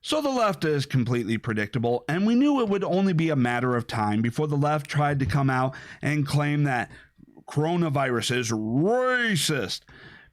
So the left is completely predictable, and we knew it would only be a matter of time before the left tried to come out and claim that coronavirus is racist,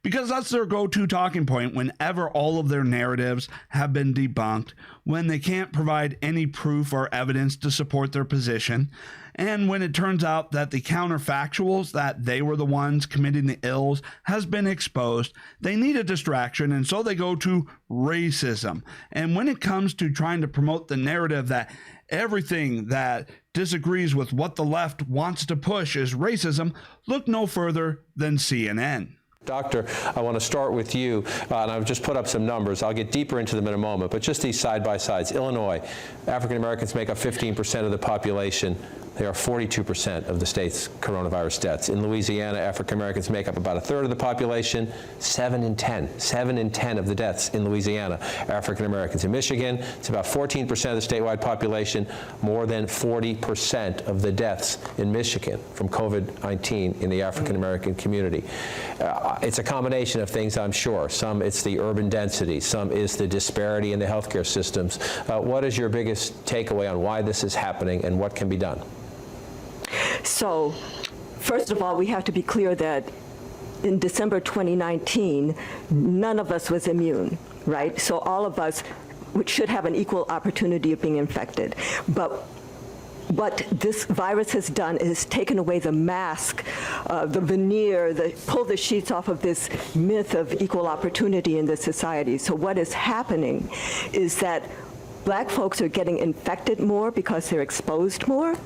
because that's their go-to talking point whenever all of their narratives have been debunked, when they can't provide any proof or evidence to support their position, and when it turns out that the counterfactuals that they were the ones committing the ills has been exposed. They need a distraction, and so they go to racism. And when it comes to trying to promote the narrative that everything that disagrees with what the left wants to push is racism, look no further than CNN. Doctor, I want to start with you, and I've just put up some numbers. I'll get deeper into them in a moment, but just these side-by-sides. Illinois, African Americans make up 15% of the population. They are 42% of the state's coronavirus deaths. In Louisiana, African Americans make up about a third of the population. 7 in 10 of the deaths in Louisiana, African Americans. In Michigan, it's about 14% of the statewide population. More than 40% of the deaths in Michigan from COVID-19 in the African American community. It's a combination of things, I'm sure. Some it's the urban density, some is the disparity in the healthcare systems. What is your biggest takeaway on why this is happening and what can be done? So, first of all, we have to be clear that in December 2019, none of us was immune, right? So all of us should have an equal opportunity of being infected. But what this virus has done is taken away the mask, the veneer, pull the sheets off of this myth of equal opportunity in this society. So what is happening is that Black folks are getting infected more because they're exposed more.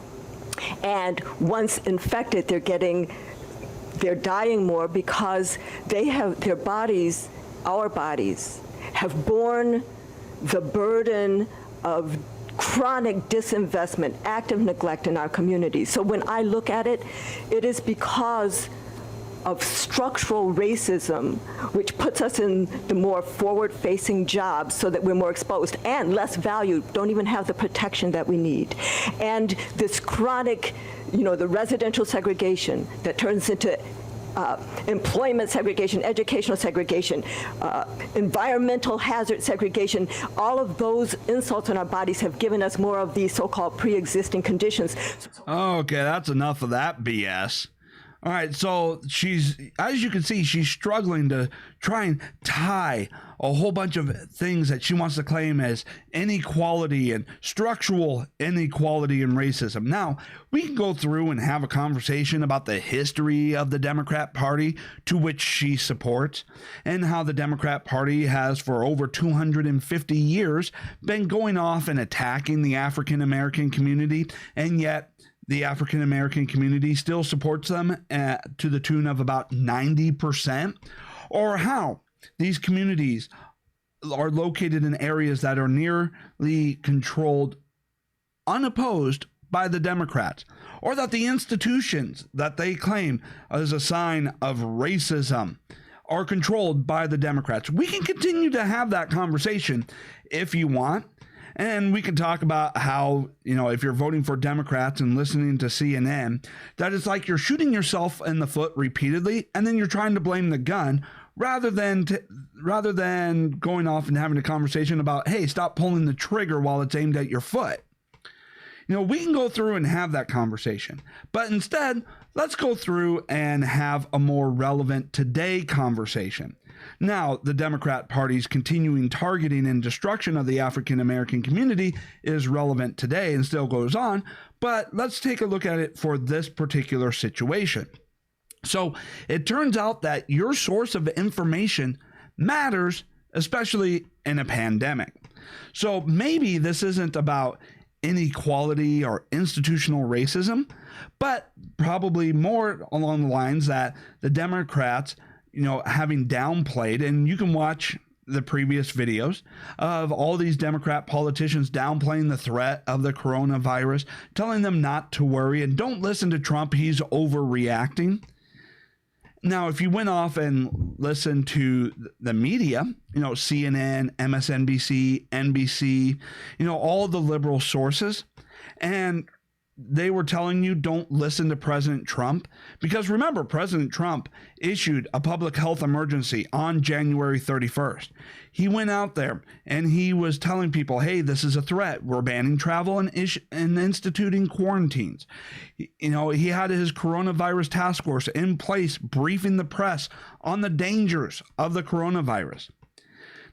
And once infected, they're dying more because they have their bodies, our bodies, have borne the burden of chronic disinvestment, active neglect in our communities. So when I look at it, it is because of structural racism, which puts us in the more forward-facing jobs so that we're more exposed and less valued, don't even have the protection that we need. And this chronic, the residential segregation that turns into employment segregation, educational segregation, environmental hazard segregation, all of those insults on our bodies have given us more of these so-called pre-existing conditions. Okay, that's enough of that BS. All right, so as you can see, she's struggling to try and tie a whole bunch of things that she wants to claim as inequality and structural inequality and racism. Now, we can go through and have a conversation about the history of the Democrat Party to which she supports, and how the Democrat Party has for over 250 years been going off and attacking the African American community, and yet the African American community still supports them to the tune of about 90%, or how these communities are located in areas that are nearly controlled, unopposed by the Democrats, or that the institutions that they claim as a sign of racism are controlled by the Democrats. We can continue to have that conversation if you want. And we can talk about how, if you're voting for Democrats and listening to CNN, that it's like you're shooting yourself in the foot repeatedly, and then you're trying to blame the gun rather than going off and having a conversation about, hey, stop pulling the trigger while it's aimed at your foot. We can go through and have that conversation, but instead, let's go through and have a more relevant today conversation. Now, the Democrat Party's continuing targeting and destruction of the African American community is relevant today and still goes on, but let's take a look at it for this particular situation. So it turns out that your source of information matters, especially in a pandemic. So maybe this isn't about inequality or institutional racism, but probably more along the lines that the Democrats, having downplayed, and you can watch the previous videos of all these Democrat politicians downplaying the threat of the coronavirus, telling them not to worry and don't listen to Trump, he's overreacting. Now, if you went off and listened to the media, CNN, MSNBC, NBC, all the liberal sources, and they were telling you don't listen to President Trump? Because remember, President Trump issued a public health emergency on January 31st. He went out there and he was telling people, hey, this is a threat. We're banning travel and instituting quarantines. You know, he had his coronavirus task force in place, briefing the press on the dangers of the coronavirus.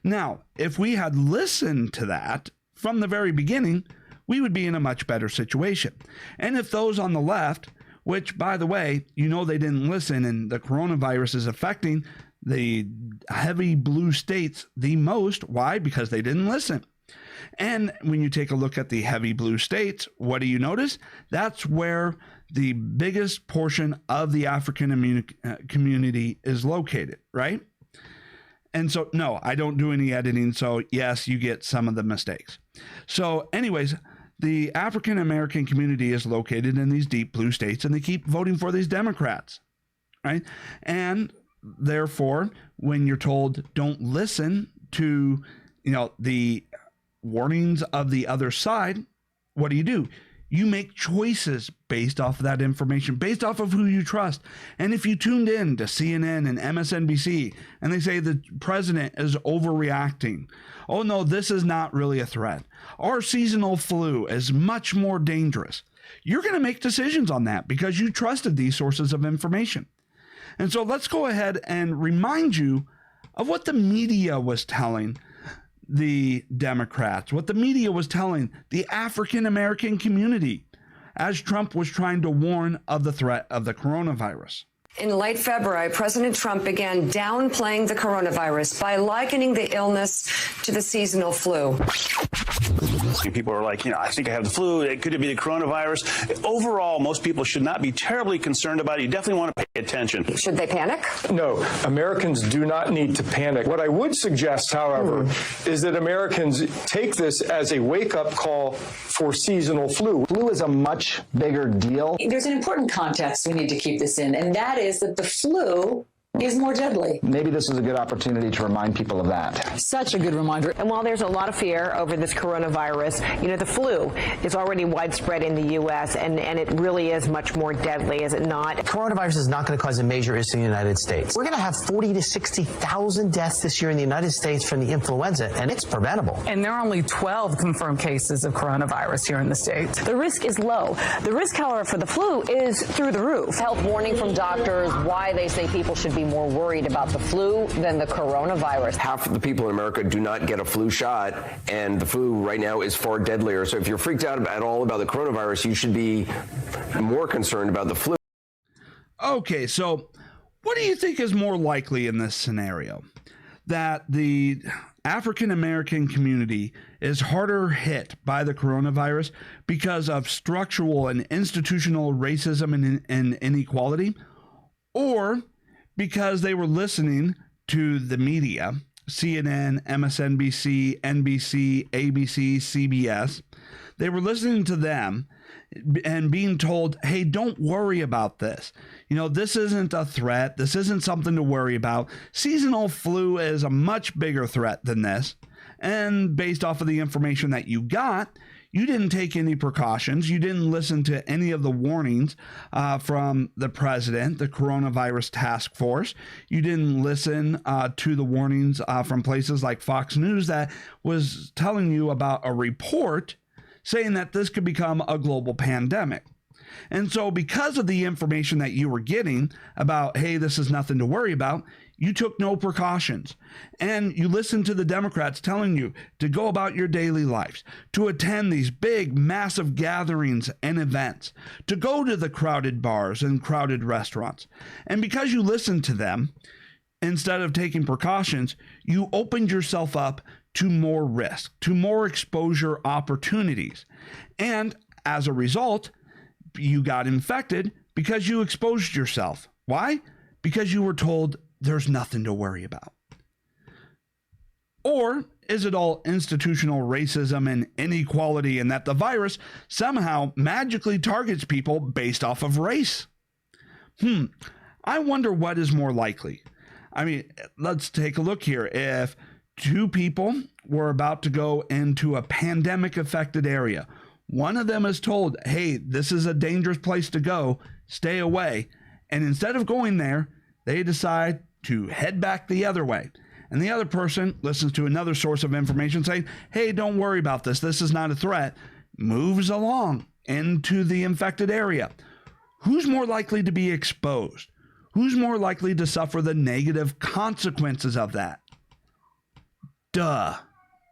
Now, if we had listened to that from the very beginning, we would be in a much better situation. And if those on the left, which, by the way, you know they didn't listen, and the coronavirus is affecting the heavy blue states the most. Why? Because they didn't listen. And when you take a look at the heavy blue states, what do you notice? That's where the biggest portion of the African community is located, right? And so, no, I don't do any editing. So yes, you get some of the mistakes. So anyways, the African American community is located in these deep blue states, and they keep voting for these Democrats, right? And therefore, when you're told don't listen to, you know, the warnings of the other side, what do? You make choices based off of that information, based off of who you trust. And if you tuned in to CNN and MSNBC and they say the president is overreacting, oh no, this is not really a threat, our seasonal flu is much more dangerous, you're going to make decisions on that because you trusted these sources of information. And so let's go ahead and remind you of what the media was telling the Democrats, what the media was telling the African American community as Trump was trying to warn of the threat of the coronavirus. In late February, President Trump began downplaying the coronavirus by likening the illness to the seasonal flu. People are like, I think I have the flu. Could it be the coronavirus? Overall, most people should not be terribly concerned about it. You definitely want to pay attention. Should they panic? No, Americans do not need to panic. What I would suggest, however, is that Americans take this as a wake-up call for seasonal flu. Flu is a much bigger deal. There's an important context we need to keep this in, and that is that the flu is more deadly. Maybe this is a good opportunity to remind people of that. Such a good reminder. And while there's a lot of fear over this coronavirus, the flu is already widespread in the U.S., and it really is much more deadly, is it not? Coronavirus is not going to cause a major issue in the United States. We're going to have 40 to 60,000 deaths this year in the United States from the influenza, and it's preventable. And there are only 12 confirmed cases of coronavirus here in the States. The risk is low. The risk, however, for the flu is through the roof. Health warning from doctors why they say people should be more worried about the flu than the coronavirus. Half of the people in America do not get a flu shot, and the flu right now is far deadlier. So if you're freaked out at all about the coronavirus, you should be more concerned about the flu. Okay, so what do you think is more likely in this scenario? That the African American community is harder hit by the coronavirus because of structural and institutional racism and inequality, or because they were listening to the media, CNN, MSNBC, NBC, ABC, CBS. They were listening to them and being told, hey, don't worry about this. This isn't a threat. This isn't something to worry about. Seasonal flu is a much bigger threat than this. And based off of the information that you got, you didn't take any precautions. You didn't listen to any of the warnings from the president, the coronavirus task force. You didn't listen to the warnings from places like Fox News that was telling you about a report saying that this could become a global pandemic. And so because of the information that you were getting about, hey, this is nothing to worry about, you took no precautions. And you listened to the Democrats telling you to go about your daily lives, to attend these big, massive gatherings and events, to go to the crowded bars and crowded restaurants. And because you listened to them, instead of taking precautions, you opened yourself up to more risk, to more exposure opportunities. And as a result, you got infected because you exposed yourself. Why? Because you were told there's nothing to worry about. Or is it all institutional racism and inequality, and that the virus somehow magically targets people based off of race? I wonder what is more likely. Let's take a look here. If two people were about to go into a pandemic affected area, One of them is told, hey, this is a dangerous place to go, stay away. And instead of going there, they decide to head back the other way. And the other person listens to another source of information saying, hey, don't worry about this. This is not a threat. Moves along into the infected area. Who's more likely to be exposed? Who's more likely to suffer the negative consequences of that? Duh.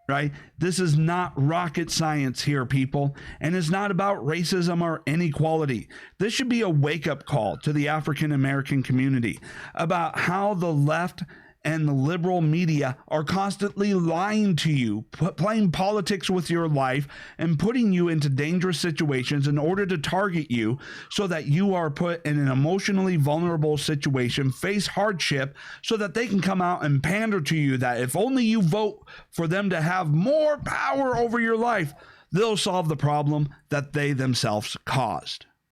Right? This is not rocket science here, people, and it's not about racism or inequality. This should be a wake-up call to the African American community about how the left and the liberal media are constantly lying to you, playing politics with your life and putting you into dangerous situations in order to target you so that you are put in an emotionally vulnerable situation, face hardship, so that they can come out and pander to you that if only you vote for them to have more power over your life, they'll solve the problem that they themselves caused.